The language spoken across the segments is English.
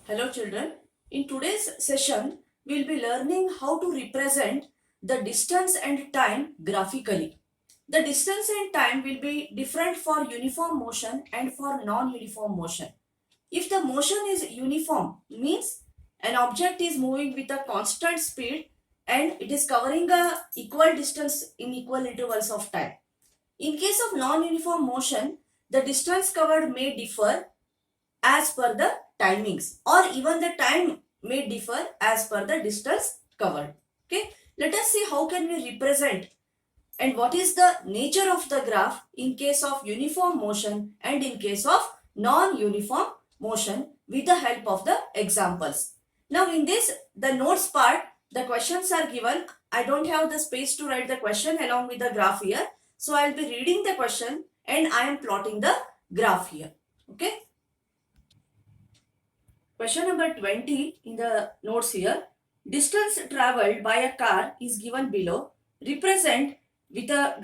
Hello children. In today's session, we will be learning how to represent the distance and time graphically. The distance and time will be different for uniform motion and for non-uniform motion. If the motion is uniform, means an object is moving with a constant speed and it is covering a equal distance in equal intervals of time. In case of non-uniform motion, the distance covered may differ as per the timings, or even the time may differ as per the distance covered. Okay, let us see how can we represent and what is the nature of the graph in case of uniform motion and in case of non-uniform motion with the help of the examples. Now in this, the notes part, the questions are given. I don't have the space to write the question along with the graph here. So I'll be reading the question and I am plotting the graph here. Okay. Question number 20 in the notes here. Distance traveled by a car is given below. Represent with a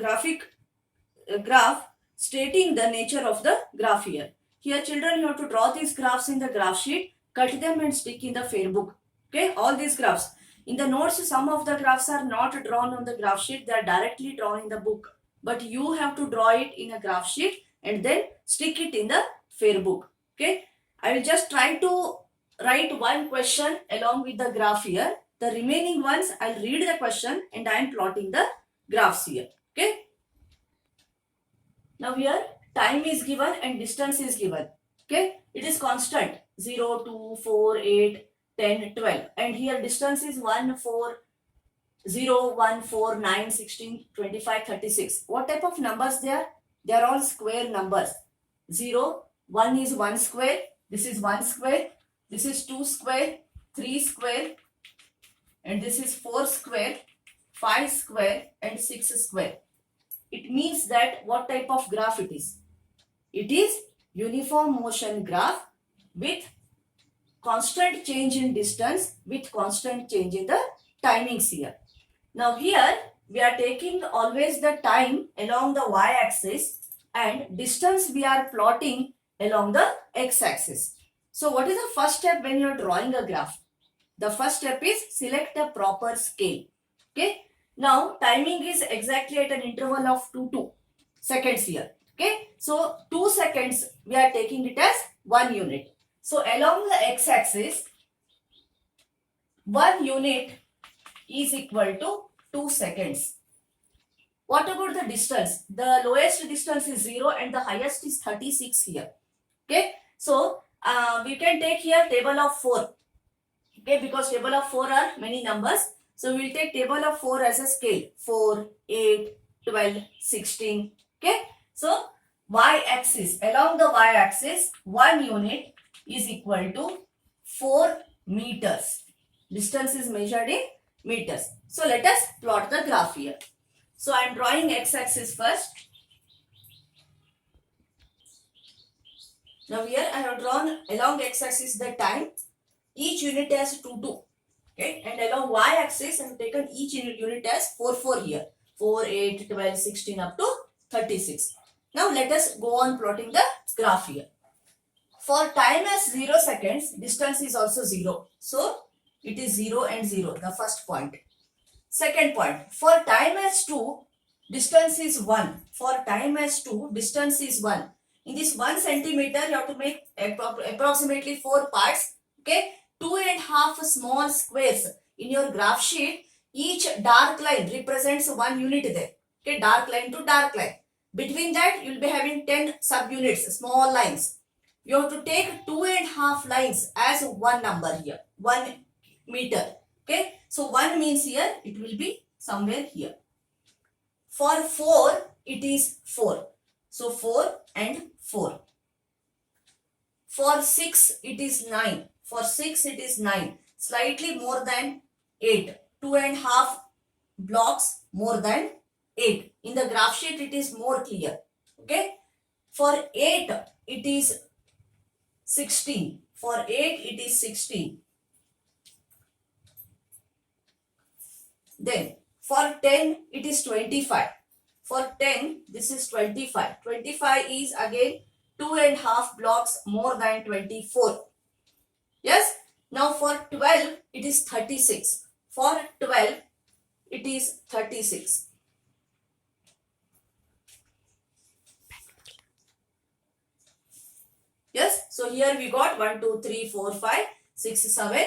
graph stating the nature of the graph here. Here children, you have to draw these graphs in the graph sheet, cut them and stick in the fair book. Okay, all these graphs. In the notes, some of the graphs are not drawn on the graph sheet, they are directly drawn in the book. But you have to draw it in a graph sheet and then stick it in the fair book. Okay, I will just try to write one question along with the graph here. The remaining ones, I'll read the question and I am plotting the graphs here. Okay. Now here time is given and distance is given. Okay. It is constant 0, 2, 4, 8, 10, 12. And here distance is 1, 4, 0, 1, 4, 9, 16, 25, 36. What type of numbers they are? They are all square numbers. 0, 1 is 1 square. This is 1 square. This is 2 square, 3 square, and this is 4 square, 5 square, and 6 square. It means that what type of graph it is? It is uniform motion graph with constant change in distance with constant change in the timings here. Now here we are taking always the time along the y-axis and distance we are plotting along the x-axis. So what is the first step when you are drawing a graph? The first step is select a proper scale. Okay. Now timing is exactly at an interval of 2 seconds here. Okay. So 2 seconds we are taking it as 1 unit. So along the x-axis, 1 unit is equal to 2 seconds. What about the distance? The lowest distance is 0 and the highest is 36 here. Okay. So we can take here table of 4. Okay, because table of 4 are many numbers. So we will take table of 4 as a scale. 4, 8, 12, 16. Okay. So y-axis, along the y-axis, 1 unit is equal to 4 meters. Distance is measured in meters. So let us plot the graph here. So I am drawing x-axis first. Now here I have drawn along x-axis the time. Each unit has 2. Okay, and along y-axis I have taken each unit as 4 here. 4, 8, 12, 16 up to 36. Now let us go on plotting the graph here. For time as 0 seconds, distance is also 0. So it is 0 and 0, the first point. Second point, for time as 2, distance is 1. For time as 2, distance is 1. In this 1 centimeter, you have to make approximately 4 parts. Okay, 2.5 small squares in your graph sheet. Each dark line represents 1 unit there. Okay, dark line to dark line. Between that, you will be having 10 subunits, small lines. You have to take 2.5 lines as 1 number here, 1 meter. Okay, so 1 means here it will be somewhere here. For 4, it is 4. So 4 and 4. For 6, it is 9. For 6, it is 9. Slightly more than 8. 2.5 blocks more than 8. In the graph sheet, it is more clear. Okay. For 8, it is 16. For 8, it is 16. Then for 10, it is 25. For 10, this is 25. 25 is again 2.5 blocks more than 24. Yes. Now for 12 it is 36. For 12 it is 36. Yes, so here we got 1, 2, 3, 4, 5, 6, 7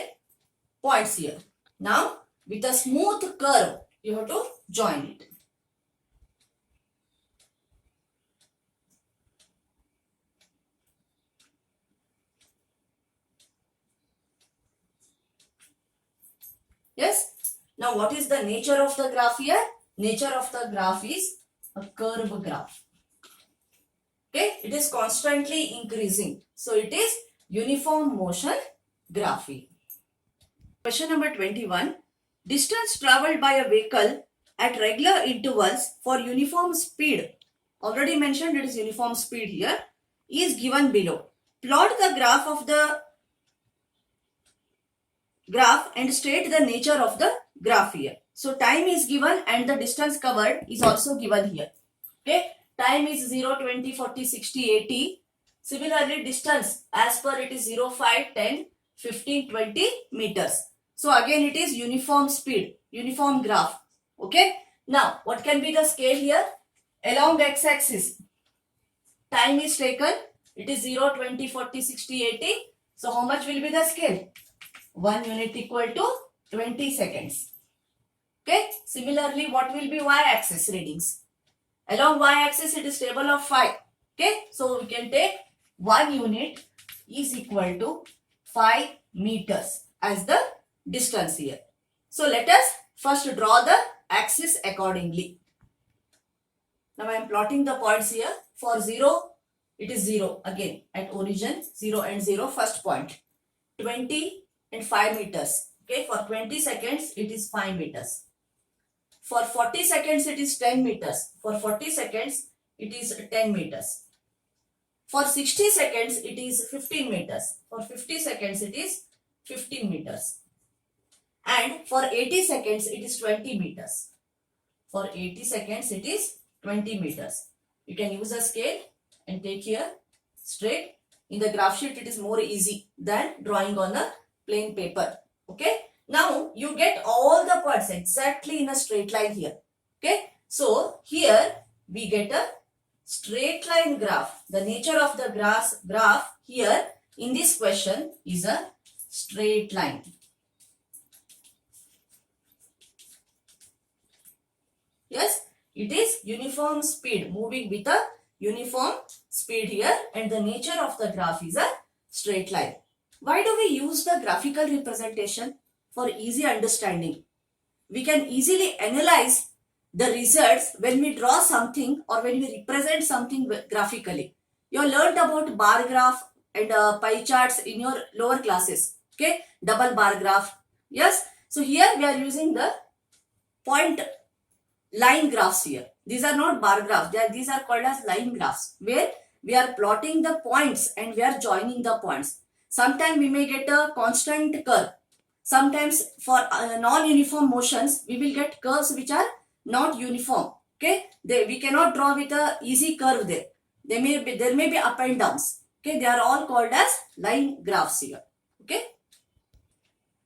points here. Now with a smooth curve you have to join it. Yes. Now what is the nature of the graph here? Nature of the graph is a curve graph. Okay, it is constantly increasing. So it is uniform motion graphy. Question number 21. Distance traveled by a vehicle at regular intervals for uniform speed. Already mentioned it is uniform speed here. Is given below. Plot the graph of the graph and state the nature of the graph here. So time is given and the distance covered is also given here. Okay, time is 0, 20, 40, 60, 80. Similarly, distance as per it is 0, 5, 10, 15, 20 meters. So again it is uniform speed, uniform graph. Okay, now what can be the scale here? Along x-axis, time is taken. It is 0, 20, 40, 60, 80. So how much will be the scale? 1 unit equal to 20 seconds. Okay. Similarly, what will be y-axis readings? Along y-axis, it is table of 5. Okay. So we can take 1 unit is equal to 5 meters as the distance here. So let us first draw the axis accordingly. Now I am plotting the points here. For 0, it is 0 again at origin, 0 and 0, first point. 20 and 5 meters. Okay, for 20 seconds it is 5 meters. For 40 seconds it is 10 meters. For 40 seconds it is 10 meters. For 60 seconds it is 15 meters. For 50 seconds it is 15 meters. And for 80 seconds it is 20 meters. For 80 seconds it is 20 meters. You can use a scale and take here straight. In the graph sheet it is more easy than drawing on a plain paper. Okay. Now you get all the points exactly in a straight line here. Okay. So here we get a straight line graph. The nature of the graph here in this question is a straight line. Yes, it is uniform speed, moving with a uniform speed here, and the nature of the graph is a straight line. Why do we use the graphical representation? For easy understanding. We can easily analyze the results when we draw something or when we represent something graphically. You have learned about bar graph and pie charts in your lower classes. Okay, double bar graph. Yes, so here we are using the point line graphs here. These are not bar graphs. These are called as line graphs, where we are plotting the points and we are joining the points. Sometimes we may get a constant curve. Sometimes for non-uniform motions, we will get curves which are not uniform. Okay, we cannot draw with a easy curve there. There may be up and downs. Okay, they are all called as line graphs here. Okay.